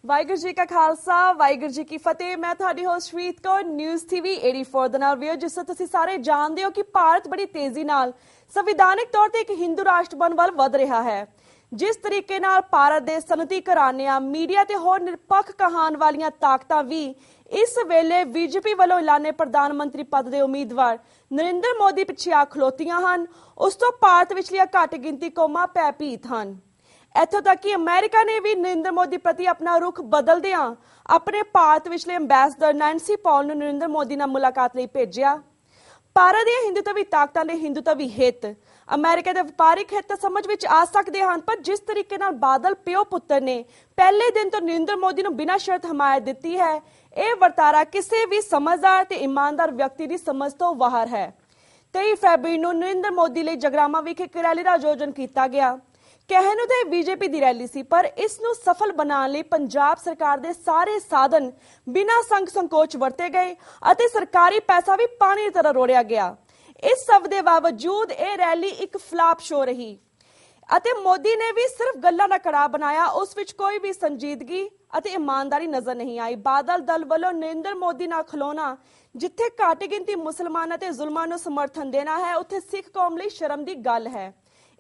ਵਾਹਿਗੁਰੂ ਜੀ ਕਾ ਖਾਲਸਾ ਵਾਹਿਗੁਰੂ ਜੀ ਕੀ ਫਤਿਹ। ਮੈਂ ਤੁਹਾਡੀ ਹੋਸਟ ਰੀਤ ਕੌਰ ਨਿਊਜ਼ ਟੀਵੀ 84 ਦੇ ਨਾਲ ਵੀਓ। ਜਿਸ ਤੋਂ ਤੁਸੀਂ ਸਾਰੇ ਜਾਣਦੇ ਹੋ ਕਿ ਭਾਰਤ ਬੜੀ ਤੇਜ਼ੀ ਨਾਲ ਸੰਵਿਧਾਨਿਕ ਤੌਰ ਤੇ ਇੱਕ ਹਿੰਦੂ ਰਾਸ਼ਟਰ ਬਣਨ ਵੱਲ ਵਧ ਰਿਹਾ ਹੈ। ਜਿਸ ਤਰੀਕੇ ਨਾਲ ਭਾਰਤ ਦੇ ਸਨਅਤੀ ਘਰਾਣਿਆਂ, ਮੀਡੀਆ ਤੇ ਹੋਰ ਨਿਰਪੱਖ ਕਹਾਣ ਵਾਲੀਆਂ ਤਾਕਤਾਂ ਵੀ ਇਸ ਵੇਲੇ ਬੀਜੇਪੀ ਵੱਲੋਂ ਐਲਾਨੇ ਪ੍ਰਧਾਨ ਮੰਤਰੀ ਪਦ ਦੇ ਉਮੀਦਵਾਰ ਨਰਿੰਦਰ ਮੋਦੀ ਪਿੱਛੇ ਆ ਖਲੋਤੀਆਂ ਹਨ, ਉਸ ਤੋਂ ਭਾਰਤ ਵਿਚਲੀਆਂ ਘੱਟ ਗਿਣਤੀ ਕੌਮਾਂ ਭੈਭੀਤ ਹਨ। ਇੱਥੋਂ ਤੱਕ ਕਿ ਅਮਰੀਕਾ ਨੇ ਵੀ ਨਰਿੰਦਰ ਮੋਦੀ ਪ੍ਰਤੀ ਆਪਣਾ ਰੁਖ ਬਦਲਦਿਆਂ ਆਪਣੇ ਭਾਰਤ ਵਿਚਲੇ ਅੰਬੈਸਡਰ ਨੈਂਸੀ ਪੌਲ ਨੂੰ ਨਰਿੰਦਰ ਮੋਦੀ ਨਾਲ ਮੁਲਾਕਾਤ ਲਈ ਭੇਜਿਆ। ਭਾਰਤ ਦੀਆਂ ਹਿੰਦੂਤਵੀ ਤਾਕਤਾਂ ਦੇ ਹਿੰਦੂਤਵੀ ਹਿੱਤ ਅਮਰੀਕਾ ਦੇ ਵਪਾਰਿਕ ਹਿੱਤ ਸਮਝ ਵਿੱਚ ਆ ਸਕਦੇ ਹਨ, ਪਰ ਜਿਸ ਤਰੀਕੇ ਨਾਲ ਬਾਦਲ ਪਿਓ ਪੁੱਤਰ ਨੇ ਪਹਿਲੇ ਦਿਨ ਤੋਂ ਨਰਿੰਦਰ ਮੋਦੀ ਨੂੰ ਬਿਨਾਂ ਸ਼ਰਤ ਹਮਾਇਤ ਦਿੱਤੀ ਹੈ, ਇਹ ਵਰਤਾਰਾ ਕਿਸੇ ਵੀ ਸਮਝਦਾਰ ਤੇ ਇਮਾਨਦਾਰ ਵਿਅਕਤੀ ਦੀ ਸਮਝ ਤੋਂ ਬਾਹਰ ਹੈ। 23 ਫਰਵਰੀ ਨੂੰ ਨਰਿੰਦਰ ਮੋਦੀ ਲਈ ਜਗਰਾਮਾ ਵਿਖੇ ਇੱਕ ਰੈਲੀ ਦਾ ਆਯੋਜਨ ਕੀਤਾ ਗਿਆ। ਕਹਿਣ ਨੂੰ ਤਾਂ ਬੀਜੇਪੀ ਦੀ ਰੈਲੀ ਸੀ, ਪਰ ਇਸ ਨੂੰ ਸਫਲ ਬਣਾਉਣ ਲਈ ਪੰਜਾਬ ਸਰਕਾਰ ਦੇ ਸਾਰੇ ਸਾਧਨ ਬਿਨਾਂ ਸੰਕੋਚ ਵਰਤੇ ਗਏ ਅਤੇ ਸਰਕਾਰੀ ਪੈਸਾ ਵੀ ਪਾਣੀ ਦੀ ਤਰ੍ਹਾਂ ਰੋੜਿਆ ਗਿਆ। ਇਸ ਸਭ ਦੇ ਬਾਵਜੂਦ ਇਹ ਰੈਲੀ ਇੱਕ ਫਲਾਪ ਸ਼ੋ ਰਹੀ ਅਤੇ ਮੋਦੀ ਨੇ ਵੀ ਸਿਰਫ ਗੱਲਾਂ ਦਾ ਕੜਾਹ ਬਣਾਇਆ। ਉਸ ਵਿੱਚ ਕੋਈ ਵੀ ਸੰਜੀਦਗੀ ਅਤੇ ਇਮਾਨਦਾਰੀ ਨਜ਼ਰ ਨਹੀਂ ਆਈ। ਬਾਦਲ ਦਲ ਵੱਲੋਂ ਨਰਿੰਦਰ ਮੋਦੀ ਨਾਲ ਖਲੋਣਾ, ਜਿੱਥੇ ਘੱਟ ਗਿਣਤੀ ਮੁਸਲਮਾਨਾਂ ਤੇ ਜ਼ੁਲਮਾਂ ਨੂੰ ਸਮਰਥਨ ਦੇਣਾ ਹੈ, ਉੱਥੇ ਸਿੱਖ ਕੌਮ ਲਈ ਸ਼ਰਮ ਦੀ ਗੱਲ ਹੈ।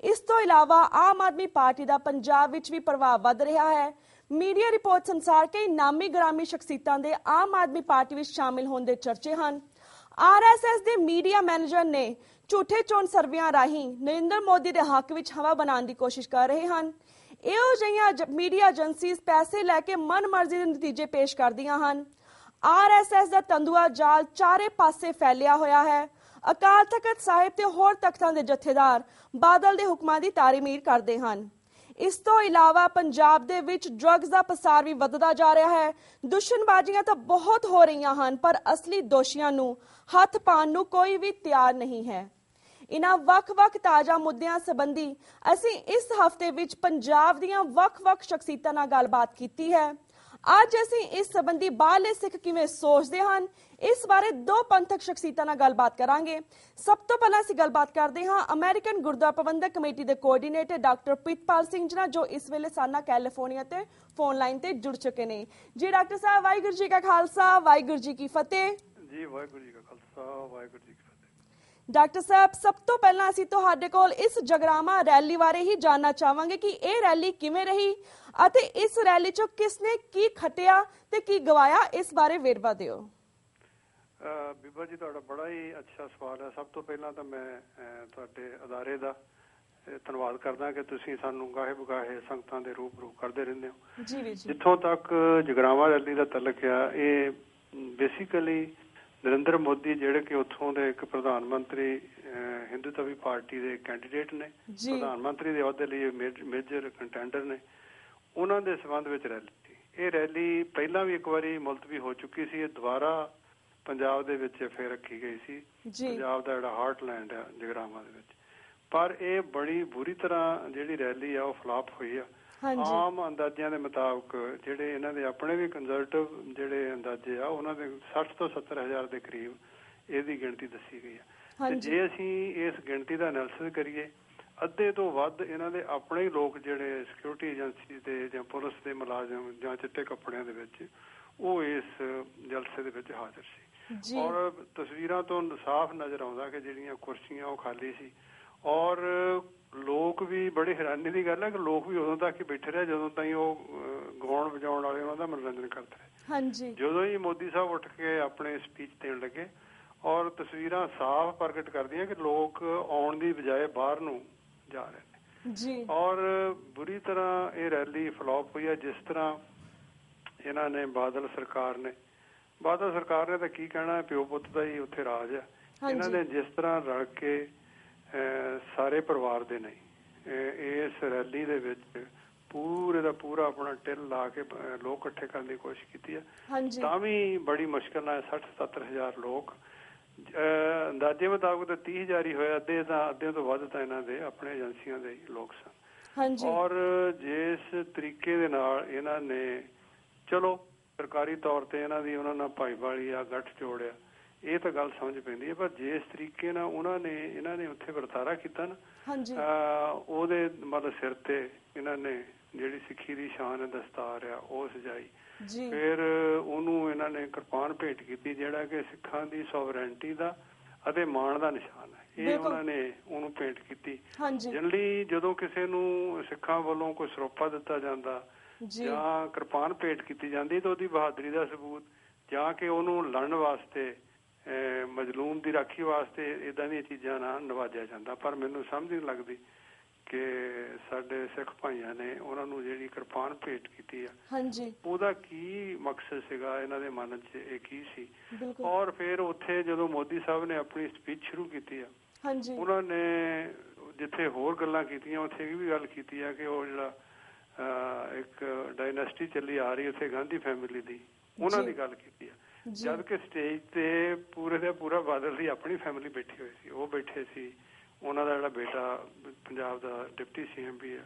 ਇਸ ਤੋਂ ਇਲਾਵਾ ਆਮ ਆਦਮੀ ਪਾਰਟੀ ਦਾ ਪੰਜਾਬ ਵਿੱਚ ਵੀ ਪ੍ਰਭਾਵ ਵੱਧ ਰਿਹਾ ਹੈ। ਮੀਡੀਆ ਰਿਪੋਰਟਸ ਅਨੁਸਾਰ ਕਈ ਨਾਮੀ ਗ੍ਰਾਮੀ ਸ਼ਖਸੀਅਤਾਂ ਦੇ ਆਮ ਆਦਮੀ ਪਾਰਟੀ ਵਿੱਚ ਸ਼ਾਮਿਲ ਹੋਣ ਦੇ ਚਰਚੇ ਹਨ। ਆਰਐਸਐਸ ਦੇ ਮੀਡੀਆ ਮੈਨੇਜਰ ਨੇ ਝੂਠੇ ਚੋਣ ਸਰਵੇਆਂ ਰਾਹੀਂ ਨਰਿੰਦਰ ਮੋਦੀ ਦੇ ਹੱਕ ਵਿੱਚ ਹਵਾ ਬਣਾਉਣ ਦੀ ਕੋਸ਼ਿਸ਼ ਕਰ ਰਹੇ ਹਨ। ਇਹੋ ਜਿਹੀਆਂ ਮੀਡੀਆ ਏਜੰਸੀਜ਼ ਪੈਸੇ ਲੈ ਕੇ ਮਨਮਰਜ਼ੀ ਦੇ ਨਤੀਜੇ ਪੇਸ਼ ਕਰਦੀਆਂ ਹਨ। ਆਰਐਸਐਸ ਦਾ ਤੰਦੂਆ ਜਾਲ ਚਾਰੇ ਪਾਸੇ ਫੈਲਿਆ ਹੋਇਆ ਹੈ। ਅਕਾਲ ਤਖਤ ਸਾਹਿਬ ਤੇ ਹੋਰ ਤਖਤਾਂ ਦੇ ਜਥੇਦਾਰ ਬਾਦਲ ਦੇ ਹੁਕਮਾਂ ਦੀ ਤਾਰੀਮੀਰ ਕਰਦੇ ਹਨ। ਇਸ ਤੋਂ ਇਲਾਵਾ ਪੰਜਾਬ ਦੇ ਵਿੱਚ ਡਰੱਗਸ ਦਾ ਪਸਾਰ ਵੀ ਵੱਧਦਾ ਜਾ ਰਿਹਾ ਹੈ। ਦੁਸ਼ਮਣਬਾਜ਼ੀਆਂ ਤਾਂ ਬਹੁਤ ਹੋ ਰਹੀਆਂ ਹਨ, ਪਰ ਅਸਲੀ ਦੋਸ਼ੀਆਂ ਨੂੰ ਹੱਥ ਪਾਉਣ ਨੂੰ ਕੋਈ ਵੀ ਤਿਆਰ ਨਹੀਂ ਹੈ। ਇਹਨਾਂ ਵੱਖ-ਵੱਖ ਤਾਜ਼ਾ ਮੁੱਦਿਆਂ ਸੰਬੰਧੀ ਅਸੀਂ ਇਸ ਹਫ਼ਤੇ ਵਿੱਚ ਪੰਜਾਬ ਦੀਆਂ ਵੱਖ-ਵੱਖ ਸ਼ਖਸੀਅਤਾਂ ਨਾਲ ਗੱਲਬਾਤ ਕੀਤੀ ਹੈ। ਅੱਜ ਅਸੀਂ ਇਸ ਸੰਬੰਧੀ ਬਾਹਰਲੇ ਸਿੱਖ ਕਿਵੇਂ ਸੋਚਦੇ ਹਨ, ਇਸ ਬਾਰੇ ਦੋ ਪੰਥਕ ਸ਼ਖਸੀਅਤਾਂ ਨਾਲ ਗੱਲਬਾਤ ਕਰਾਂਗੇ। ਸਭ ਤੋਂ ਪਹਿਲਾਂ ਅਸੀਂ ਗੱਲਬਾਤ ਕਰਦੇ ਹਾਂ ਅਮਰੀਕਨ ਗੁਰਦੁਆਰਾ ਪ੍ਰਬੰਧਕ ਕਮੇਟੀ ਦੇ ਕੋਆਰਡੀਨੇਟਰ ਡਾਕਟਰ ਪ੍ਰੀਤਪਾਲ ਸਿੰਘ ਜੀ ਨਾਲ, ਜੋ ਇਸ ਵੇਲੇ ਸਾਡਾ ਕੈਲੀਫੋਰਨੀਆ ਤੇ ਫੋਨ ਲਾਈਨ ਤੇ ਜੁੜ ਚੁੱਕੇ ਨੇ। ਜੀ ਡਾਕਟਰ ਸਾਹਿਬ, ਵਾਹਿਗੁਰੂ ਜੀ ਕਾ ਖਾਲਸਾ ਵਾਹਿਗੁਰੂ ਜੀ ਕੀ ਫਤਿਹ। ਜੀ ਵਾਹਿਗੁਰੂ ਜੀ ਕਾ ਖਾਲਸਾ ਵਾਹਿਗੁਰੂ ਜੀ ਕੀ ਫਤਿਹ। ਡਾਕਟਰ ਸਾਹਿਬ, ਸਭ ਤੋਂ ਪਹਿਲਾਂ ਅਸੀਂ ਤੁਹਾਡੇ ਕੋਲ ਇਸ ਜਗਰਾਮਾ ਰੈਲੀ ਬਾਰੇ ਹੀ ਜਾਣਨਾ ਚਾਹਾਂਗੇ ਕਿ ਇਹ ਰੈਲੀ ਕਿਵੇਂ ਰਹੀ ਅਤੇ ਇਸ ਰੈਲੀ ਚੋਂ ਕਿਸ ਨੇ ਕੀ ਖੱਟਿਆ ਤੇ ਕੀ ਗਵਾਇਆ, ਇਸ ਬਾਰੇ ਵੇਰਵਾ ਦਿਓ। ਬੀਬਾ ਜੀ, ਤੁਹਾਡਾ ਬੜਾ ਹੀ ਅੱਛਾ ਸਵਾਲ ਹੈ। ਸਭ ਤੋਂ ਪਹਿਲਾਂ ਤਾਂ ਮੈਂ ਤੁਹਾਡੇ ਅਦਾਰੇ ਦਾ ਧੰਨਵਾਦ ਕਰਦਾ ਕਿ ਤੁਸੀਂ ਸਾਨੂੰ ਗਾਹੇ ਬਗਾਹੇ ਸੰਗਤਾਂ ਦੇ ਰੂਬਰੂ ਕਰਦੇ ਰਹਿੰਦੇ ਹੋ। ਜੀ ਵੀਰ ਜੀ। ਜਿੱਥੋਂ ਤੱਕ ਜਗਰਾਮਾ ਰੈਲੀ ਦਾ ਤਲਕ ਆ, ਇਹ ਬੇਸਿਕਲੀ ਨਰਿੰਦਰ ਮੋਦੀ ਜਿਹੜੇ ਕਿ ਉੱਥੋਂ ਦੇ ਇੱਕ ਪ੍ਰਧਾਨ ਮੰਤਰੀ ਹਿੰਦੂਤਵੀ ਪਾਰਟੀ ਦੇ ਕੈਂਡੀਡੇਟ ਨੇ, ਪ੍ਰਧਾਨ ਮੰਤਰੀ ਦੇ ਅਹੁਦੇ ਲਈ ਮੇਜਰ ਕੰਟੈਂਡਰ ਨੇ, ਉਹਨਾਂ ਦੇ ਸੰਬੰਧ ਵਿੱਚ ਰੈਲੀ ਸੀ। ਇਹ ਰੈਲੀ ਪਹਿਲਾਂ ਵੀ ਇੱਕ ਵਾਰੀ ਮੁਲਤਵੀ ਹੋ ਚੁੱਕੀ ਸੀ। ਇਹ ਦੁਬਾਰਾ ਪੰਜਾਬ ਦੇ ਵਿੱਚ ਫਿਰ ਰੱਖੀ ਗਈ ਸੀ। ਪੰਜਾਬ ਦਾ ਜਿਹੜਾ ਹਾਰਟਲੈਂਡ ਆ ਜਗਰਾਮਾ ਦੇ ਵਿੱਚ, ਪਰ ਇਹ ਬੜੀ ਬੁਰੀ ਤਰ੍ਹਾਂ ਜਿਹੜੀ ਰੈਲੀ ਆ ਉਹ ਫਲਾਪ ਹੋਈ ਆ। ਆਮ ਅੰਦਾਜ਼ਿਆਂ ਦੇ ਮੁਤਾਬਕ, ਜਿਹੜੇ ਇਹਨਾਂ ਦੇ ਆਪਣੇ ਵੀ ਕੰਜ਼ਰਵੇਟਿਵ ਜਿਹੜੇ ਅੰਦਾਜ਼ੇ ਆ, ਉਹਨਾਂ ਦੇ 60 ਤੋਂ 70 ਹਜ਼ਾਰ ਦੇ ਕਰੀਬ ਇਹਦੀ ਗਿਣਤੀ ਦੱਸੀ ਗਈ ਆ। ਤੇ ਜੇ ਅਸੀਂ ਇਸ ਗਿਣਤੀ ਦਾ ਐਨਾਲਿਸਿਸ ਕਰੀਏ, ਅੱਧੇ ਤੋਂ ਵੱਧ ਇਹਨਾਂ ਦੇ ਆਪਣੇ ਹੀ ਲੋਕ ਜਿਹੜੇ ਸਿਕਿਉਰਿਟੀ ਏਜੰਸੀ ਦੇ ਜਾਂ ਪੁਲਿਸ ਦੇ ਮੁਲਾਜ਼ਮ ਜਾਂ ਚਿੱਟੇ ਕੱਪੜਿਆਂ ਦੇ ਵਿੱਚ, ਉਹ ਇਸ ਜਲਸੇ ਦੇ ਵਿੱਚ ਹਾਜ਼ਰ ਸੀ। ਔਰ ਤਸਵੀਰਾਂ ਤੋਂ ਸਾਫ਼ ਨਜ਼ਰ ਆਉਂਦਾ ਕਿ ਜਿਹੜੀਆਂ ਕੁਰਸੀਆਂ ਉਹ ਖਾਲੀ ਸੀ। ਔਰ ਲੋਕ ਵੀ, ਬੜੀ ਹੈਰਾਨੀ ਦੀ ਗੱਲ ਹੈ ਕਿ ਲੋਕ ਵੀ ਉਦੋਂ ਤੱਕ ਹੀ ਬੈਠੇ ਰਹੇ ਜਦੋਂ ਤਾਈਂ ਉਹ ਗਾਉਣ ਵਜਾਉਣ ਵਾਲੇ ਉਹਨਾਂ ਦਾ ਮਨੋਰੰਜਨ ਕਰਦੇ ਰਹੇ। ਜਦੋਂ ਹੀ ਮੋਦੀ ਸਾਹਿਬ ਉੱਠ ਕੇ ਆਪਣੇ ਸਪੀਚ ਦੇਣ ਲੱਗੇ, ਔਰ ਤਸਵੀਰਾਂ ਸਾਫ਼ ਪ੍ਰਗਟ ਕਰਦੀਆਂ ਕਿ ਲੋਕ ਆਉਣ ਦੀ ਬਜਾਏ ਬਾਹਰ ਨੂੰ ਜਾ ਰਹੇ ਨੇ। ਔਰ ਬੁਰੀ ਤਰ੍ਹਾਂ ਇਹ ਰੈਲੀ ਫਲੋਪ ਹੋਈ ਹੈ। ਜਿਸ ਤਰ੍ਹਾਂ ਇਹਨਾਂ ਨੇ ਬਾਦਲ ਸਰਕਾਰ ਨੇ ਤਾਂ ਕੀ ਕਹਿਣਾ, ਪਿਓ ਪੁੱਤ ਦਾ ਹੀ ਉੱਥੇ ਰਾਜ ਹੈ। ਇਹਨਾਂ ਨੇ ਜਿਸ ਤਰ੍ਹਾਂ ਰਲ ਕੇ ਸਾਰੇ ਪਰਿਵਾਰ ਦੇ ਨਹੀਂ ਇਸ ਰੈਲੀ ਦੇ ਵਿੱਚ ਪੂਰੇ ਦਾ ਪੂਰਾ ਆਪਣਾ ਟਿਲ ਲਾ ਕੇ ਲੋਕ ਇਕੱਠੇ ਕਰਨ ਦੀ ਕੋਸ਼ਿਸ਼ ਕੀਤੀ ਹੈ, ਤਾਂ ਵੀ ਬੜੀ ਮੁਸ਼ਕਿਲ ਨਾਲ 60-70 ਹਜ਼ਾਰ ਲੋਕ, ਅੰਦਾਜ਼ੇ ਮੁਤਾਬਕ ਤਾਂ 30 ਹਜ਼ਾਰ ਹੀ ਹੋਇਆ। ਅੱਧੇ ਤੋਂ ਵੱਧ ਤਾਂ ਇਹਨਾਂ ਦੇ ਆਪਣੇ ਏਜੰਸੀਆਂ ਦੇ ਲੋਕ ਸਨ। ਔਰ ਜਿਸ ਤਰੀਕੇ ਦੇ ਨਾਲ ਇਹਨਾਂ ਨੇ, ਚਲੋ ਸਰਕਾਰੀ ਤੌਰ ਤੇ ਉਹਨਾਂ ਨਾਲ ਭਾਈਵਾਲੀ ਆ, ਗੱਠ ਜੋੜਿਆ, ਇਹ ਤਾਂ ਗੱਲ ਸਮਝ ਪੈਂਦੀ ਹੈ, ਪਰ ਜਿਸ ਤਰੀਕੇ ਨਾਲ ਇਹਨਾਂ ਨੇ ਉੱਥੇ ਵਰਤਾਰਾ ਕੀਤਾ ਨਾ, ਉਹਦੇ ਮਤਲਬ ਸਿਰ ਤੇ ਇਹਨਾਂ ਨੇ ਜਿਹੜੀ ਸਿੱਖੀ ਦੀ ਸ਼ਾਨ ਹੈ ਦਸਤਾਰ ਆ ਉਹ ਸਜਾਈ। ਜੀ ਫਿਰ ਉਹਨੂੰ ਇਹਨਾਂ ਨੇ ਕਿਰਪਾਨ ਭੇਟ ਕੀਤੀ ਜਿਹੜਾ ਕਿ ਸਿੱਖਾਂ ਦੀ ਸੋਵਰੈਂਟੀ ਦਾ ਅਤੇ ਮਾਣ ਦਾ ਨਿਸ਼ਾਨ ਹੈ। ਇਹ ਉਹਨਾਂ ਨੇ ਉਹਨੂੰ ਭੇਟ ਕੀਤੀ। ਜਨਰਲੀ ਜਦੋਂ ਕਿਸੇ ਨੂੰ ਸਿੱਖਾਂ ਵੱਲੋਂ ਕੋਈ ਸਰੋਪਾ ਦਿੱਤਾ ਜਾਂਦਾ ਜਾਂ ਕਿਰਪਾਨ ਭੇਟ ਕੀਤੀ ਜਾਂਦੀ ਤਾਂ ਉਹਦੀ ਬਹਾਦਰੀ ਦਾ ਸਬੂਤ ਜਾਂ ਕਿ ਉਹਨੂੰ ਲੜਨ ਵਾਸਤੇ ਮਜ਼ਲੂਮ ਦੀ ਰਾਖੀ ਵਾਸਤੇ ਏਦਾਂ ਦੀਆਂ ਚੀਜ਼ਾਂ ਨਾਲ ਨਵਾਜਿਆ ਜਾਂਦਾ। ਪਰ ਮੈਨੂੰ ਸਮਝ ਨਹੀਂ ਲੱਗਦੀ ਕਿ ਸਾਡੇ ਸਿੱਖ ਭਾਈਆਂ ਨੇ ਉਹਨਾਂ ਨੂੰ ਜਿਹੜੀ ਕਿਰਪਾਨ ਭੇਟ ਕੀਤੀ ਆ ਉਹਦਾ ਕੀ ਮਕਸਦ ਸੀਗਾ, ਇਹਨਾਂ ਦੇ ਮਨ 'ਚ ਇਹ ਕੀ ਸੀ। ਔਰ ਫਿਰ ਉੱਥੇ ਜਦੋਂ ਮੋਦੀ ਸਾਹਿਬ ਨੇ ਆਪਣੀ ਸਪੀਚ ਸ਼ੁਰੂ ਕੀਤੀ ਆ ਉਹਨਾਂ ਨੇ ਜਿੱਥੇ ਹੋਰ ਗੱਲਾਂ ਕੀਤੀਆਂ ਉੱਥੇ ਇਹ ਵੀ ਗੱਲ ਕੀਤੀ ਆ ਕਿ ਉਹ ਜਿਹੜਾ ਇੱਕ ਡਾਇਨੈਸਟੀ ਚੱਲੀ ਆ ਰਹੀ ਉੱਥੇ ਗਾਂਧੀ ਫੈਮਿਲੀ ਦੀ ਉਹਨਾਂ ਦੀ ਗੱਲ ਕੀਤੀ ਆ। ਜਦ ਕਿ ਸਟੇਜ ਤੇ ਪੂਰੇ ਦਾ ਪੂਰਾ ਬਾਦਲ ਦੀ ਆਪਣੀ ਫੈਮਿਲੀ ਬੈਠੀ ਹੋਈ ਸੀ, ਉਹ ਬੈਠੇ ਸੀ, ਉਹਨਾਂ ਦਾ ਜਿਹੜਾ ਬੇਟਾ ਪੰਜਾਬ ਦਾ ਡਿਪਟੀ CM ਵੀ ਆ,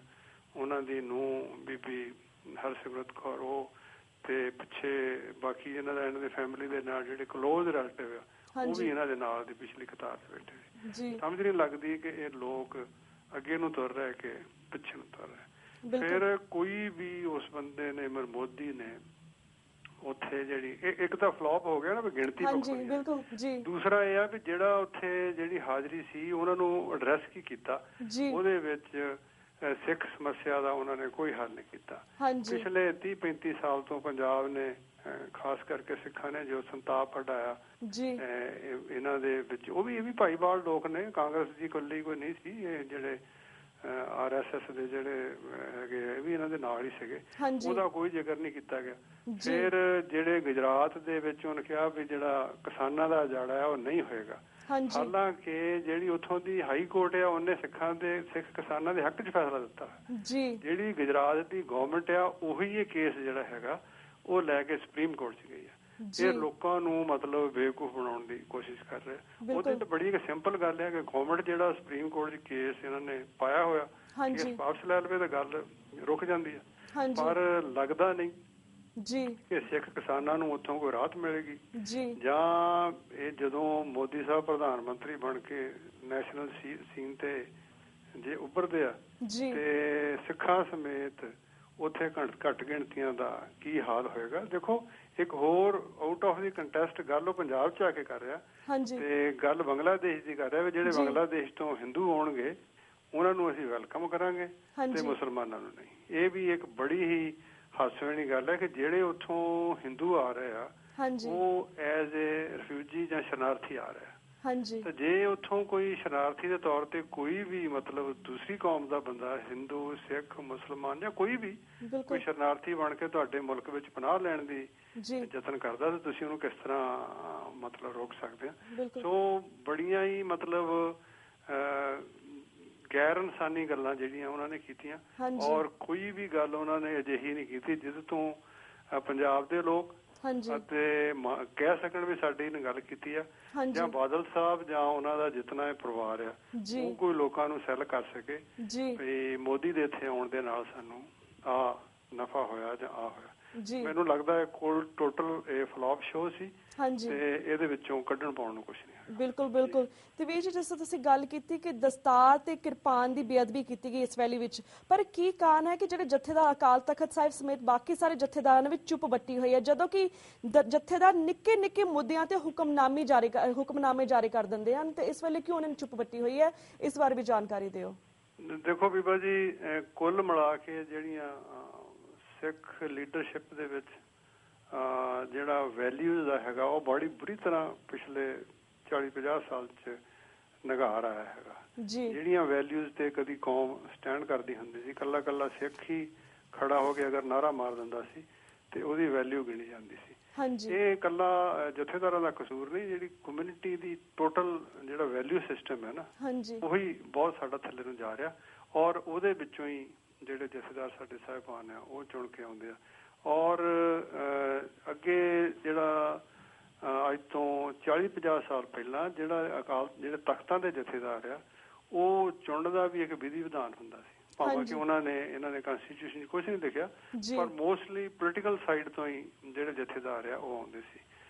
ਉਹਨਾਂ ਦੀ ਨੂੰਹ ਬੀਬੀ ਹਰਸਿਮਰਤ ਕੌਰ, ਉਹ ਤੇ ਪਿੱਛੇ ਬਾਕੀ ਇਹਨਾਂ ਦਾ ਇਹਨਾਂ ਦੀ ਫੈਮਿਲੀ ਦੇ ਨਾਲ ਜਿਹੜੇ ਕਲੋਜ਼ ਰਿਲੇਟਿਵ ਆ ਉਹ ਵੀ ਇਹਨਾਂ ਦੇ ਨਾਲ ਦੀ ਪਿਛਲੀ ਕਤਾਰ 'ਚ ਬੈਠੇ। ਸਮਝ ਨਹੀਂ ਲੱਗਦੀ ਕਿ ਇਹ ਲੋਕ ਅੱਗੇ ਨੂੰ ਤੁਰ ਰਹੇ ਕਿ ਪਿੱਛੇ ਨੂੰ ਤੁਰ ਰਹੇ। ਫਿਰ ਕੋਈ ਵੀ ਉਸ ਬੰਦੇ ਨੇ ਮੋਦੀ ਨੇ ਉੱਥੇ ਜਿਹੜੀ ਇੱਕ ਤਾਂ ਫਲॉप ਹੋ ਗਿਆ ਨਾ ਵੀ ਗਿਣਤੀ ਪੱਖੋਂ। ਦੂਸਰਾ ਇਹ ਆ ਵੀ ਜਿਹੜਾ ਉੱਥੇ ਜਿਹੜੀ ਹਾਜ਼ਰੀ ਸੀ ਉਹਨਾਂ ਨੂੰ ਐਡਰੈਸ ਕੀ ਕੀਤਾ, ਉਹਦੇ ਵਿੱਚ ਸਿੱਖ ਸਮੱਸਿਆ ਦਾ ਉਹਨਾਂ ਨੇ ਕੋਈ ਹੱਲ ਨਹੀਂ ਕੀਤਾ। ਪਿਛਲੇ 30-35 ਸਾਲ ਤੋਂ ਪੰਜਾਬ ਨੇ ਖਾਸ ਕਰਕੇ ਸਿੱਖਾਂ ਨੇ ਜੋ ਸੰਤਾਪ ਹਟਾਇਆ ਇਹਨਾਂ ਦੇ ਵਿੱਚ, ਉਹ ਵੀ ਇਹ ਵੀ ਭਾਈਵਾਲ ਲੋਕ ਨੇ, ਕਾਂਗਰਸ ਦੀ ਇਕੱਲੀ ਕੋਈ ਨਹੀਂ ਸੀ। ਇਹ ਜਿਹੜੇ RSS ਦੇ ਜਿਹੜੇ ਹੈਗੇ ਇਹ ਵੀ ਇਹਨਾਂ ਦੇ ਨਾਲ ਹੀ ਸੀਗੇ, ਉਹਦਾ ਕੋਈ ਜ਼ਿਕਰ ਨਹੀਂ ਕੀਤਾ ਗਿਆ। ਫਿਰ ਜਿਹੜੇ ਗੁਜਰਾਤ ਦੇ ਵਿੱਚ ਉਹਨੇ ਕਿਹਾ ਵੀ ਜਿਹੜਾ ਕਿਸਾਨਾਂ ਦਾ ਉਜਾੜਾ ਹੈ ਉਹ ਨਹੀਂ ਹੋਏਗਾ। ਹਾਲਾਂਕਿ ਜਿਹੜੀ ਉੱਥੋਂ ਦੀ ਹਾਈ ਕੋਰਟ ਆ ਉਹਨੇ ਸਿੱਖ ਕਿਸਾਨਾਂ ਦੇ ਹੱਕ 'ਚ ਫੈਸਲਾ ਦਿੱਤਾ। ਜਿਹੜੀ ਗੁਜਰਾਤ ਦੀ ਗਵਰਨਮੈਂਟ ਆ ਉਹੀ ਇਹ ਕੇਸ ਜਿਹੜਾ ਹੈਗਾ ਉਹ ਲੈ ਕੇ ਸੁਪਰੀਮ ਕੋਰਟ 'ਚ ਗਈ ਆ। ਇਹ ਲੋਕਾਂ ਨੂੰ ਮਤਲਬ ਬੇਵਕੂਫ ਬਣਾਉਣ ਦੀ ਕੋਸ਼ਿਸ਼ ਕਰ ਰਹੇ। ਉਹਦੇ ਤੇ ਬੜੀ ਇੱਕ ਸਿੰਪਲ ਗੱਲ ਹੈ ਕਿ ਗਵਰਨਮੈਂਟ ਜਿਹੜਾ ਸੁਪਰੀਮ ਕੋਰਟ 'ਚ ਕੇਸ ਇਹਨਾਂ ਨੇ ਪਾਇਆ ਹੋਇਆ ਕੇਸ ਵਾਪਸ ਲੈ ਲਵੇ ਤਾਂ ਗੱਲ ਰੁਕ ਜਾਂਦੀ ਹੈ। ਪਰ ਲੱਗਦਾ ਨਹੀਂ ਕਿ ਸਿੱਖ ਕਿਸਾਨਾਂ ਨੂੰ ਉੱਥੋਂ ਕੋਈ ਰਾਹਤ ਮਿਲੇਗੀ। ਜਾਂ ਇਹ ਜਦੋਂ ਮੋਦੀ ਸਾਹਿਬ ਪ੍ਰਧਾਨ ਮੰਤਰੀ ਬਣ ਕੇ ਨੈਸ਼ਨਲ ਸੀਨ ਤੇ ਜੇ ਉੱਭਰਦੇ ਆ ਤੇ ਸਿੱਖਾਂ ਸਮੇਤ ਉੱਥੇ ਘੱਟ ਗਿਣਤੀਆਂ ਦਾ ਕੀ ਹਾਲ ਹੋਏਗਾ। ਦੇਖੋ ਇੱਕ ਹੋਰ ਆਊਟ ਆਫ ਦੀ ਕੰਟੈਸਟ ਗੱਲ ਉਹ ਪੰਜਾਬ 'ਚ ਆ ਕੇ ਕਰ ਰਿਹਾ ਤੇ ਗੱਲ ਬੰਗਲਾਦੇਸ਼ ਦੀ ਕਰ ਰਿਹਾ ਵੀ ਜਿਹੜੇ ਬੰਗਲਾਦੇਸ਼ ਤੋਂ ਹਿੰਦੂ ਆਉਣਗੇ ਉਹਨਾਂ ਨੂੰ ਅਸੀਂ ਵੈਲਕਮ ਕਰਾਂਗੇ ਤੇ ਮੁਸਲਮਾਨਾਂ ਨੂੰ ਨਹੀਂ। ਇਹ ਵੀ ਇੱਕ ਬੜੀ ਹੀ ਹਾਸੇ ਵਾਲੀ ਗੱਲ ਹੈ ਕਿ ਜਿਹੜੇ ਉੱਥੋਂ ਹਿੰਦੂ ਆ ਰਹੇ ਆ ਉਹ ਐਜ਼ ਏ ਰਿਫਿਊਜੀ ਜਾਂ ਸ਼ਰਨਾਰਥੀ ਆ ਰਹੇ ਆ। ਤੇ ਜੇ ਉੱਥੋਂ ਕੋਈ ਸ਼ਰਨਾਰਥੀ ਦੇ ਤੌਰ ਤੇ ਕੋਈ ਵੀ ਮਤਲਬ ਦੂਸਰੀ ਕੌਮ ਦਾ ਬੰਦਾ ਹਿੰਦੂ ਸਿੱਖ ਮੁਸਲਮਾਨ ਜਾਂ ਕੋਈ ਵੀ ਕੋਈ ਸ਼ਰਨਾਰਥੀ ਬਣ ਕੇ ਤੁਹਾਡੇ ਮੁਲਕ ਵਿੱਚ ਪਨਾਹ ਲੈਣ ਦੀ ਯਤਨ ਕਰਦਾ ਤਾਂ ਤੁਸੀਂ ਉਹਨੂੰ ਕਿਸ ਤਰ੍ਹਾਂ ਮਤਲਬ ਰੋਕ ਸਕਦੇ ਆ। ਸੋ ਬੜੀਆਂ ਹੀ ਮਤਲਬ ਗੈਰ ਇਨਸਾਨੀ ਗੱਲਾਂ ਜਿਹੜੀਆਂ ਉਹਨਾਂ ਨੇ ਕੀਤੀਆਂ ਔਰ ਕੋਈ ਵੀ ਗੱਲ ਉਹਨਾਂ ਨੇ ਅਜਿਹੀ ਨਹੀਂ ਕੀਤੀ ਜਿਸ ਤੋਂ ਪੰਜਾਬ ਦੇ ਲੋਕ ਅਤੇ ਕਹਿ ਸਕਣ ਵੀ ਸਾਡੀ ਨੇ ਗੱਲ ਕੀਤੀ ਆ ਜਾਂ ਬਾਦਲ ਸਾਹਿਬ ਜਾਂ ਉਹਨਾਂ ਦਾ ਜਿਤਨਾ ਇਹ ਪਰਿਵਾਰ ਆ ਉਹ ਕੋਈ ਲੋਕਾਂ ਨੂੰ ਸੈੱਲ ਕਰ ਸਕੇ ਵੀ ਮੋਦੀ ਦੇ ਇੱਥੇ ਆਉਣ ਦੇ ਨਾਲ ਸਾਨੂੰ ਆ ਨਫਾ ਹੋਇਆ ਜਾਂ ਆ ਹੋਇਆ। ਮੈਨੂੰ ਲੱਗਦਾ ਹੈ ਕੋਲ ਟੋਟਲ ਇਹ ਫਲॉप ਸ਼ੋ ਸੀ ਤੇ ਇਹਦੇ ਵਿੱਚੋਂ ਕੱਢਣ ਪਾਉਣ ਨੂੰ ਕੁਝ ਨਹੀਂ। ਬਿਲਕੁਲ ਤੇ ਵੀਰ ਜੀ ਜਿਸ ਤਰ੍ਹਾਂ ਤੁਸੀਂ ਗੱਲ ਕੀਤੀ ਕਿ ਦਸਤਾਰ ਤੇ ਕਿਰਪਾਨ ਦੀ ਬੇਅਦਬੀ ਕੀਤੀ ਗਈ ਇਸ ਵੈਲੀ ਵਿੱਚ, ਪਰ ਕੀ ਕਾਰਨ ਹੈ ਕਿ ਜਿਹੜੇ ਜਥੇਦਾਰ ਅਕਾਲ ਤਖਤ ਸਾਹਿਬ ਸਮੇਤ ਬਾਕੀ ਸਾਰੇ ਜਥੇਦਾਰਾਂ ਵਿੱਚ ਚੁੱਪ ਬੱਟੀ ਹੋਈ ਹੈ ਜਦੋਂ ਕਿ ਜਥੇਦਾਰ ਨਿੱਕੇ ਮੁੱਦਿਆਂ ਤੇ ਹੁਕਮਨਾਮੇ ਜਾਰੀ ਕਰ ਦਿੰਦੇ ਹਨ ਤੇ ਇਸ ਵੇਲੇ ਕਿਉਂ ਉਹਨਾਂ ਨੇ ਚੁੱਪ ਬੱਟੀ ਹੋਈ ਹੈ, ਇਸ ਬਾਰੇ ਵੀ ਜਾਣਕਾਰੀ ਦਿਓ। ਦੇਖੋ ਬੀਬਾ ਜੀ ਕੁੱਲ ਮਿਲਾ ਕੇ ਜਿਹੜੀਆਂ ਸਿੱਖ ਲੀਡਰਸ਼ਿਪ ਦੇ ਵਿੱਚ ਜਿਹੜਾ ਵੈਲਿਊਜ਼ ਦਾ ਹੈਗਾ ਉਹ ਬੜੀ ਬੁਰੀ ਤਰ੍ਹਾਂ ਪਿਛਲੇ 40-50 ਸਾਲ 'ਚ ਨਿਗਾਰ ਆਇਆ ਹੈਗਾ। ਜਿਹੜੀਆਂ ਵੈਲਿਊਜ਼ ਤੇ ਕਦੀ ਕੌਮ ਸਟੈਂਡ ਕਰਦੀ ਹੁੰਦੀ ਸੀ, ਕੱਲਾ ਸਿੱਖ ਹੀ ਖੜਾ ਹੋ ਕੇ ਅਗਰ ਨਾਅਰਾ ਮਾਰ ਦਿੰਦਾ ਸੀ ਤੇ ਉਹਦੀ ਵੈਲਿਊ ਗਿਣੀ ਜਾਂਦੀ ਸੀ। ਇਹ ਕੱਲਾ ਜਥੇਦਾਰਾਂ ਦਾ ਕਸੂਰ ਨਹੀਂ, ਜਿਹੜੀ ਕਮਿਊਨਿਟੀ ਦੀ ਟੋਟਲ ਜਿਹੜਾ ਵੈਲਿਊ ਸਿਸਟਮ ਹੈ ਨਾ ਉਹੀ ਬਹੁਤ ਸਾਡਾ ਥੱਲੇ ਨੂੰ ਜਾ ਰਿਹਾ ਔਰ ਉਹਦੇ ਵਿੱਚੋਂ ਹੀ ਜਿਹੜੇ ਜਥੇਦਾਰ ਸਾਡੇ ਸਾਹਿਬਾਨ ਆ ਉਹ ਚੁਣ ਕੇ ਆਉਂਦੇ ਆ। ਔਰ ਅੱਗੇ ਜਿਹੜਾ ਅੱਜ ਤੋਂ 40-50 ਸਾਲ ਪਹਿਲਾਂ ਜਿਹੜੇ ਤਖਤਾਂ ਦੇ ਜਥੇਦਾਰ ਆ ਉਹ ਚੁਣਨ ਦਾ ਵੀ ਇੱਕ ਵਿਧੀ ਵਿਧਾਨ ਹੁੰਦਾ ਸੀ, ਭਾਵੇਂ ਕਿ ਇਹਨਾਂ ਨੇ ਕਨਸਟੀਟਿਊਸ਼ਨ ਕੁਛ ਨਹੀਂ ਲਿਖਿਆ ਪਰ ਮੋਸਟਲੀ ਪੋਲੀਟੀਕਲ ਸਾਈਡ ਤੋਂ ਹੀ ਜਿਹੜੇ ਜਥੇਦਾਰ ਆ ਉਹ ਆਉਂਦੇ ਸੀ।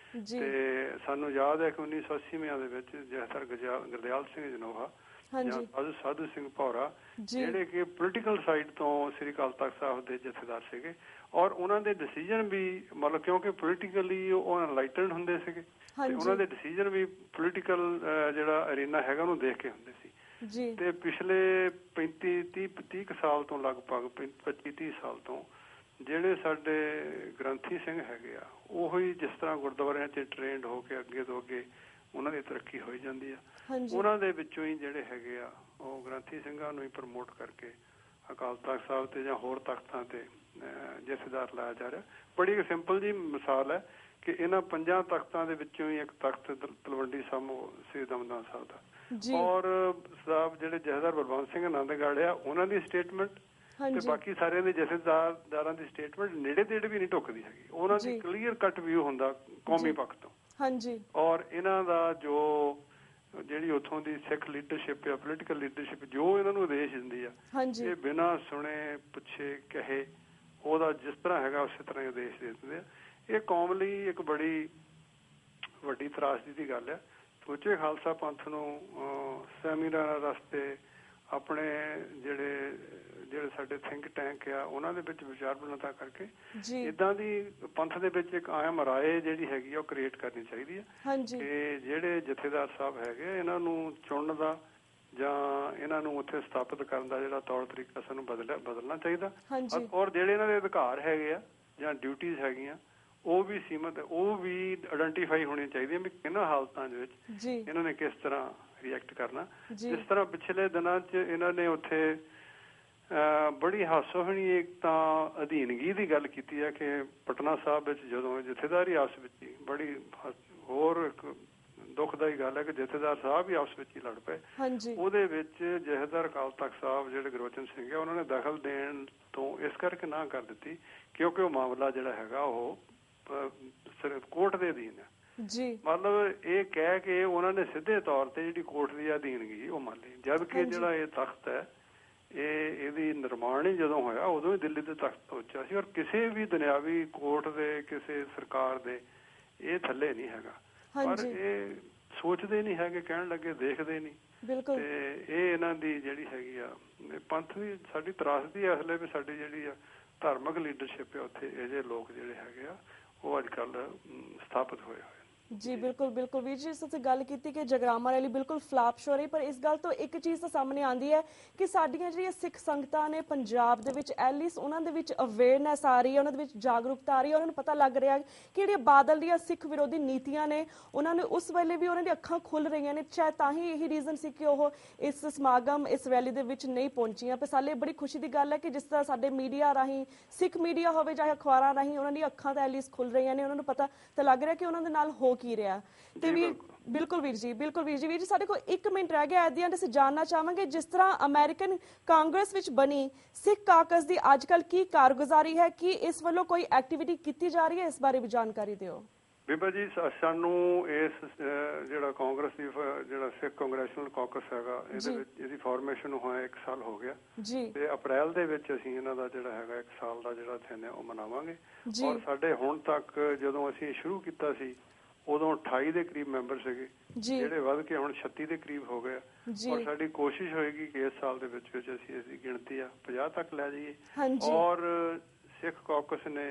ਤੇ ਸਾਨੂੰ ਯਾਦ ਹੈ ਕਿ 1980 ਦੇ ਵਿੱਚ ਜਥੇਦਾਰ ਗੁਰਦਿਆਲ ਸਿੰਘ ਜਨੋਹਾ ਜਾਂ ਸਾਧੂ ਸਿੰਘ ਭੌਰਾ, ਜਿਹੜੇ ਕਿ ਪੋਲੀਟੀਕਲ ਸਾਈਡ ਤੋਂ ਸ੍ਰੀ ਅਕਾਲ ਤਖਤ ਸਾਹਿਬ ਦੇ ਜਥੇਦਾਰ ਸੀਗੇ, ਔਰ ਉਹਨਾਂ ਦੇ ਡਿਸੀਜਨ ਵੀ ਮਤਲਬ ਕਿਉਂਕਿ ਪੋਲੀਟੀਕਲੀ ਉਹ ਅਨਲਾਈਟਨਡ ਹੁੰਦੇ ਸੀਗੇ ਤੇ ਉਹਨਾਂ ਦੇ ਡਿਸੀਜਨ ਵੀ ਪੋਲੀਟੀਕਲ ਜਿਹੜਾ ਅਰੀਨਾ ਹੈਗਾ ਉਹਨੂੰ ਦੇਖ ਕੇ ਹੁੰਦੇ ਸੀ। ਤੇ ਪਿਛਲੇ 30 ਸਾਲ ਤੋਂ ਲਗਭਗ 25-30 ਸਾਲ ਤੋਂ ਜਿਹੜੇ ਸਾਡੇ ਗ੍ਰੰਥੀ ਸਿੰਘ ਹੈਗੇ ਆ, ਉਹੀ ਜਿਸ ਤਰ੍ਹਾਂ ਗੁਰਦੁਆਰਿਆਂ 'ਚ ਟ੍ਰੇਨਡ ਹੋ ਕੇ ਅੱਗੇ ਤੋਂ ਅੱਗੇ ਉਹਨਾਂ ਦੀ ਤਰੱਕੀ ਹੋਈ ਜਾਂਦੀ ਆ, ਉਹਨਾਂ ਦੇ ਵਿੱਚੋਂ ਹੀ ਜਿਹੜੇ ਹੈਗੇ ਆ ਉਹ ਗ੍ਰੰਥੀ ਸਿੰਘਾਂ ਨੂੰ ਹੀ ਪ੍ਰਮੋਟ ਕਰਕੇ ਅਕਾਲ ਤਖਤ ਸਾਹਿਬ ਤੇ ਜਾਂ ਹੋਰ ਤਖਤਾਂ ਤੇ ਜਥੇਦਾਰ ਲਾਇਆ ਜਾ ਰਿਹਾ। ਬੜੀ ਸਿੰਪਲ ਜੀ ਮਿਸਾਲ ਹੈ ਕਿ ਇਹਨਾਂ 5 ਤਖਤਾਂ ਦੇ ਵਿੱਚੋਂ ਹੀ ਇੱਕ ਤਖਤ ਤਲਵੰਡੀ ਸਾਬੋ ਸ੍ਰੀ ਦਮਦਮਾ ਸਾਹਿਬ ਦਾ, ਔਰ ਸਾਹਿਬ ਜਿਹੜੇ ਜਥੇਦਾਰ ਬਲਵੰਤ ਸਿੰਘ ਆਨੰਦਗੜ੍ਹ ਆ ਉਹਨਾਂ ਦੀ ਸਟੇਟਮੈਂਟ ਤੇ ਬਾਕੀ ਸਾਰਿਆਂ ਦੇ ਜਥੇਦਾਰਾਂ ਦੀ ਸਟੇਟਮੈਂਟ ਨੇੜੇ ਤੇੜੇ ਵੀ ਨਹੀਂ ਢੁੱਕਦੀ ਹੈਗੀ। ਉਹਨਾਂ ਦੀ ਕਲੀਅਰ ਕੱਟ ਵਿਊ ਹੁੰਦਾ ਕੌਮੀ ਪੱਖ ਤੋਂ। ਔਰ ਇਹਨਾਂ ਦਾ ਜਿਹੜੀ ਉੱਥੋਂ ਦੀ ਸਿੱਖ ਲੀਡਰਸ਼ਿਪ ਆ, ਪੋਲੀਟੀਕਲ ਲੀਡਰਸ਼ਿਪ, ਜੋ ਇਹਨਾਂ ਨੂੰ ਆਦੇਸ਼ ਦਿੰਦੀ ਆ, ਇਹ ਬਿਨਾਂ ਸੁਣੇ ਪੁੱਛੇ ਕਹੇ ਉਹਦਾ ਜਿਸ ਤਰ੍ਹਾਂ ਹੈਗਾ ਉਸੇ ਤਰ੍ਹਾਂ ਹੀ ਆਦੇਸ਼ ਦੇ ਦਿੰਦੇ ਆ। ਇਹ ਕੌਮ ਲਈ ਇੱਕ ਬੜੀ ਵੱਡੀ ਤਰਾਸਦੀ ਦੀ ਗੱਲ ਹੈ। ਸੋਚੇ ਖਾਲਸਾ ਪੰਥ ਨੂੰ ਸੈਮੀਨਾਰ ਰਸਤੇ ਆਪਣੇ ਜਿਹੜੇ ਸਾਡੇ ਥਿੰਕ ਟੈਂਕ ਆ ਉਹਨਾਂ ਦੇ ਵਿੱਚ ਵਿਚਾਰ ਵਿਮਰਤਾ ਕਰਕੇ ਏਦਾਂ ਦੀ ਪੰਥ ਦੇ ਵਿੱਚ ਇੱਕ ਆਮ ਰਾਏ ਜਿਹੜੀ ਹੈਗੀ ਆ ਉਹ ਕ੍ਰੀਏਟ ਕਰਨੀ ਚਾਹੀਦੀ ਹੈ ਕਿ ਜਿਹੜੇ ਜਥੇਦਾਰ ਸਾਹਿਬ ਹੈਗੇ ਇਹਨਾਂ ਨੂੰ ਚੁਣਨ ਦਾ ਜਾਂ ਇਹਨਾਂ ਨੂੰ ਉੱਥੇ ਸਥਾਪਿਤ ਕਰਨ ਦਾ ਜਿਹੜਾ ਤੌਰ ਤਰੀਕਾ ਸਾਨੂੰ ਬਦਲਣਾ ਚਾਹੀਦਾ। ਔਰ ਜਿਹੜੇ ਇਹਨਾਂ ਦੇ ਅਧਿਕਾਰ ਹੈਗੇ ਆ ਜਾਂ ਡਿਊਟੀਜ਼ ਹੈਗੀਆਂ ਉਹ ਵੀ ਸੀਮਤ, ਉਹ ਵੀ ਆਇਡੈਂਟੀਫਾਈ ਹੋਣੀਆਂ ਚਾਹੀਦੀਆਂ ਵੀ ਕਿਹਨਾਂ ਹਾਲਤਾਂ ਦੇ ਵਿੱਚ ਇਹਨਾਂ ਨੇ ਕਿਸ ਤਰ੍ਹਾਂ ਰਿਐਕਟ ਕਰਨਾ। ਜਿਸ ਤਰ੍ਹਾਂ ਪਿਛਲੇ ਦਿਨਾਂ 'ਚ ਇਹਨਾਂ ਨੇ ਉੱਥੇ ਬੜੀ ਹਾਸੋਹੀਣੀ ਇੱਕ ਤਾਂ ਅਧੀਨਗੀ ਦੀ ਗੱਲ ਕੀਤੀ ਹੈ ਕਿ ਪਟਨਾ ਸਾਹਿਬ ਵਿੱਚ ਜਦੋਂ ਜਥੇਦਾਰੀ ਆਪਸ ਵਿੱਚ ਹੀ ਬੜੀ ਹੋਰ ਇੱਕ ਦੁਖਦਾਈ ਗੱਲ ਹੈ ਕਿ ਜਥੇਦਾਰ ਸਾਹਿਬ ਵੀ ਆਪਸ ਵਿੱਚ ਹੀ ਲੜ ਪਏ। ਉਹਦੇ ਵਿੱਚ ਜਥੇਦਾਰ ਅਕਾਲ ਤਖਤ ਸਾਹਿਬ ਜਿਹੜੇ ਗੁਰਬਚਨ ਸਿੰਘ ਹੈ ਉਹਨਾਂ ਨੇ ਦਖਲ ਦੇਣ ਤੋਂ ਇਸ ਕਰਕੇ ਨਾ ਕਰ ਦਿੱਤੀ ਕਿਉਂਕਿ ਉਹ ਮਾਮਲਾ ਜਿਹੜਾ ਹੈਗਾ ਉਹ ਕੋਰਟ ਦੇ ਅਧੀਨ ਹੈ। ਮਤਲਬ ਇਹ ਕਹਿ ਕੇ ਉਹਨਾਂ ਨੇ ਸਿੱਧੇ ਤੌਰ ਤੇ ਜਿਹੜੀ ਕੋਰਟ ਦੀ ਅਧੀਨਗੀ ਉਹ ਮੰਨ ਲਈ, ਜਦਕਿ ਜਿਹੜਾ ਇਹ ਤਖਤ ਹੈ ਇਹਦੀ ਨਿਰਮਾਣ ਹੀ ਜਦੋਂ ਹੋਇਆ ਉਦੋਂ ਹੀ ਦਿੱਲੀ ਦੇ ਤਖਤ ਪਹੁੰਚਿਆ ਸੀ ਔਰ ਕਿਸੇ ਵੀ ਦੁਨਿਆਵੀ ਕੋਰਟ ਦੇ ਕਿਸੇ ਸਰਕਾਰ ਦੇ ਇਹ ਥੱਲੇ ਨਹੀਂ ਹੈਗਾ। ਪਰ ਇਹ ਸੋਚਦੇ ਨਹੀਂ ਹੈਗੇ, ਕਹਿਣ ਲੱਗੇ ਦੇਖਦੇ ਨਹੀਂ। ਤੇ ਇਹ ਇਹਨਾਂ ਦੀ ਜਿਹੜੀ ਹੈਗੀ ਆ ਪੰਥ ਦੀ ਸਾਡੀ ਤਰਾਸਦੀ ਹੈ ਅਸਲੇ ਵੀ ਸਾਡੀ ਜਿਹੜੀ ਆ ਧਾਰਮਿਕ ਲੀਡਰਸ਼ਿਪ ਹੈ ਉੱਥੇ ਇਹ ਜਿਹੇ ਲੋਕ ਜਿਹੜੇ ਹੈਗੇ ਆ ਉਹ ਅੱਜ ਕੱਲ੍ਹ ਸਥਾਪਿਤ ਹੋਏ ਹੋਏ। ਜੀ ਬਿਲਕੁਲ ਵੀਰ ਜੀ, ਤੁਸੀਂ ਗੱਲ ਕੀਤੀ ਕਿ ਜਗਰਾਮਾ ਰੈਲੀ ਬਿਲਕੁਲ ਫਲਾਪ ਹੋ ਰਹੀ, ਪਰ ਇਸ ਗੱਲ ਤੋਂ ਇੱਕ ਚੀਜ਼ ਤਾਂ ਸਾਹਮਣੇ ਆਉਂਦੀ ਹੈ ਕਿ ਸਾਡੀਆਂ ਜਿਹੜੀਆਂ ਸਿੱਖ ਸੰਗਤਾਂ ਨੇ ਪੰਜਾਬ ਦੇ ਵਿੱਚ ਐਟਲੀਸਟ ਉਹਨਾਂ ਦੇ ਵਿੱਚ ਅਵੇਅਰਨੈਸ ਆ ਰਹੀ ਹੈ, ਉਹਨਾਂ ਦੇ ਵਿੱਚ ਜਾਗਰੂਕਤਾ ਆ ਰਹੀ ਹੈ, ਉਹਨਾਂ ਨੂੰ ਪਤਾ ਲੱਗ ਰਿਹਾ ਕਿ ਜਿਹੜੀਆਂ ਬਾਦਲ ਦੀਆਂ ਸਿੱਖ ਵਿਰੋਧੀ ਨੀਤੀਆਂ ਨੇ ਉਹਨਾਂ ਨੇ ਉਸ ਵੇਲੇ ਵੀ ਉਹਨਾਂ ਦੀ ਅੱਖਾਂ ਖੁੱਲ ਰਹੀਆਂ ਨੇ। ਸ਼ਾਇਦ ਤਾਂ ਹੀ ਇਹੀ ਰੀਜ਼ਨ ਸੀ ਕਿ ਉਹ ਇਸ ਸਮਾਗਮ ਇਸ ਰੈਲੀ ਦੇ ਵਿੱਚ ਨਹੀਂ ਪਹੁੰਚੀਆਂ। ਪਰ ਸਾਲੇ ਬੜੀ ਖੁਸ਼ੀ ਦੀ ਗੱਲ ਹੈ ਕਿ ਜਿਸ ਤਰ੍ਹਾਂ ਸਾਡੇ ਮੀਡੀਆ ਰਾਹੀਂ, ਸਿੱਖ ਮੀਡੀਆ ਹੋਵੇ ਚਾਹੇ ਅਖਬਾਰਾਂ ਰਾਹੀਂ, ਉਹਨਾਂ ਦੀਆਂ ਅੱਖਾਂ ਤਾਂ ਐਟਲੀਸਟ ਖੁੱਲ ਰਹੀਆਂ ਨੇ, ਉਹਨਾਂ ਨੂੰ ਪਤਾ ਤਾਂ ਲੱਗ ਰਿਹਾ ਕਿ ਉਹਨਾਂ ਦੇ ਨਾਲ ਹੋ ਕੀ ਰਿਹਾ। ਤੇ ਬਿਲਕੁਲ ਵੀਰ ਜੀ ਸਾਡੇ ਕੋਲ 1 ਮਿੰਟ ਰਹਿ ਗਿਆ। ਐਟ ਦੀ ਐਂਡ ਅਸੀਂ ਜਾਣਨਾ ਚਾਹਾਂਗੇ ਜਿਸ ਤਰ੍ਹਾਂ ਅਮਰੀਕਨ ਕਾਂਗਰਸ ਵਿੱਚ ਬਣੀ ਸਿੱਖ ਕਾਕਸ ਦੀ ਅੱਜ ਕੱਲ੍ਹ ਕੀ ਕਾਰਗੁਜ਼ਾਰੀ ਹੈ, ਕੀ ਇਸ ਵੱਲੋਂ ਕੋਈ ਐਕਟੀਵਿਟੀ ਕੀਤੀ ਜਾ ਰਹੀ ਹੈ, ਇਸ ਬਾਰੇ ਵੀ ਜਾਣਕਾਰੀ ਦਿਓ। ਬੀਬਾ ਜੀ, ਸਾਨੂੰ ਇਸ ਜਿਹੜਾ ਕਾਂਗਰਸ ਦੀ ਜਿਹੜਾ ਸਿੱਖ ਕਾਂਗਰੈਸ਼ਨਲ ਕਾਕਸ ਹੈਗਾ ਇਹਦੇ ਵਿੱਚ ਇਹਦੀ ਫਾਰਮੇਸ਼ਨ ਨੂੰ ਹੋਇਆ 1 ਸਾਲ ਹੋ ਗਿਆ ਤੇ ਅਪ੍ਰੈਲ ਦੇ ਵਿੱਚ ਅਸੀਂ ਇਹਨਾਂ ਦਾ ਜਿਹੜਾ ਹੈਗਾ 1 ਸਾਲ ਦਾ ਜਿਹੜਾ ਦਿਨ ਹੈ ਉਹ ਮਨਾਵਾਂਗੇ। ਔਰ ਸਾਡੇ ਹੁਣ ਤੱਕ ਜਦੋਂ ਅਸੀਂ ਸ਼ੁਰੂ ਕੀਤਾ ਸੀ ਉਦੋਂ 28 ਦੇ ਕਰੀਬ ਮੈਂਬਰ ਸੀਗੇ, ਜਿਹੜੇ ਵੱਧ ਕੇ ਹੁਣ 36 ਦੇ ਕਰੀਬ ਹੋ ਗਏ। ਔਰ ਸਾਡੀ ਕੋਸ਼ਿਸ਼ ਹੋਏਗੀ ਕਿ ਇਸ ਸਾਲ ਦੇ ਵਿੱਚ ਅਸੀਂ ਇਸਦੀ ਗਿਣਤੀ 50 ਤੱਕ ਲੈ ਜਾਈਏ। ਔਰ ਸਿੱਖ ਕਾਕਸ ਨੇ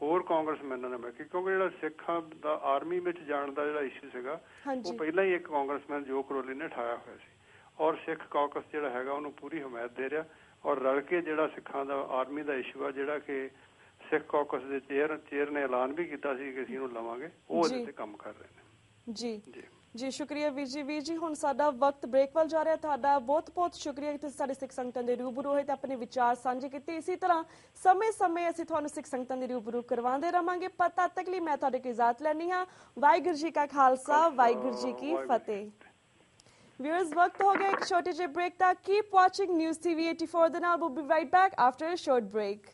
ਹੋਰ ਕਾਂਗਰਸਮੈਨਾਂ ਨੇ ਮਿਲ ਕੇ, ਕਿਉਂਕਿ ਜਿਹੜਾ ਸਿੱਖਾਂ ਦਾ ਆਰਮੀ ਵਿੱਚ ਜਾਣ ਦਾ ਜਿਹੜਾ ਇਸ਼ੂ ਸੀਗਾ ਉਹ ਪਹਿਲਾਂ ਹੀ ਇੱਕ ਕਾਂਗਰਸਮੈਨ ਜੋ ਕਰੋਲੀ ਨੇ ਉਠਾਇਆ ਹੋਇਆ ਸੀ ਔਰ ਸਿੱਖ ਕਾਕਸ ਜਿਹੜਾ ਹੈਗਾ ਉਹਨੂੰ ਪੂਰੀ ਹਮਾਇਤ ਦੇ ਰਿਹਾ ਔਰ ਰਲ ਕੇ ਜਿਹੜਾ ਸਿੱਖਾਂ ਦਾ ਆਰਮੀ ਦਾ ਇਸ਼ੂ ਆ ਜਿਹੜਾ ਕਿ ਸਿੱਖ ਕਾਕਸ ਦੇ ਚੇਅਰ ਨੇ ਐਲਾਨ ਵੀ ਕੀਤਾ ਸੀ ਕਿ ਅਸੀਂ ਇਹਨੂੰ ਲਵਾਂਗੇ, ਉਹ ਇਹਦੇ ਤੇ ਕੰਮ ਕਰ ਰਹੇ ਨੇ। ਜੀ ਸ਼ੁਕਰੀਆ ਵੀਰ ਜੀ ਹੁਣ ਸਾਡਾ ਵਕਤ ਬ੍ਰੇਕ ਵੱਲ ਜਾ ਰਿਹਾ। ਤੁਹਾਡਾ ਬਹੁਤ ਸ਼ੁਕਰੀਆ ਕਿ ਤੁਸੀਂ ਸਾਡੇ ਸਿੱਖ ਸੰਗਤਾਂ ਦੇ ਰੂਬਰੂ ਹੋਏ ਤੇ ਆਪਣੇ ਵਿਚਾਰ ਸਾਂਝੇ ਕੀਤੇ। ਇਸੇ ਤਰ੍ਹਾਂ ਸਮੇਂ ਅਸੀਂ ਤੁਹਾਨੂੰ ਸਿੱਖ ਸੰਗਤਾਂ ਦੇ ਰੂਬਰੂ ਕਰਵਾਉਂਦੇ ਰਵਾਂਗੇ। ਪਰ ਤਦ ਤੱਕ ਲਈ ਮੈਂ ਤੁਹਾਡੇ ਕੋਲ ਇਜਾਜ਼ਤ ਲੈਣੀ ਹਾਂ। ਵਾਹਿਗੁਰੂ ਜੀ ਕਾ ਖਾਲਸਾ, ਵਾਹਿਗੁਰੂ ਜੀ ਕੀ ਫਤਿਹ। Viewers, वक्त हो गया एक छोटे से ब्रेक का। Keep watching News TV 84 the now we'll be right back after a short break.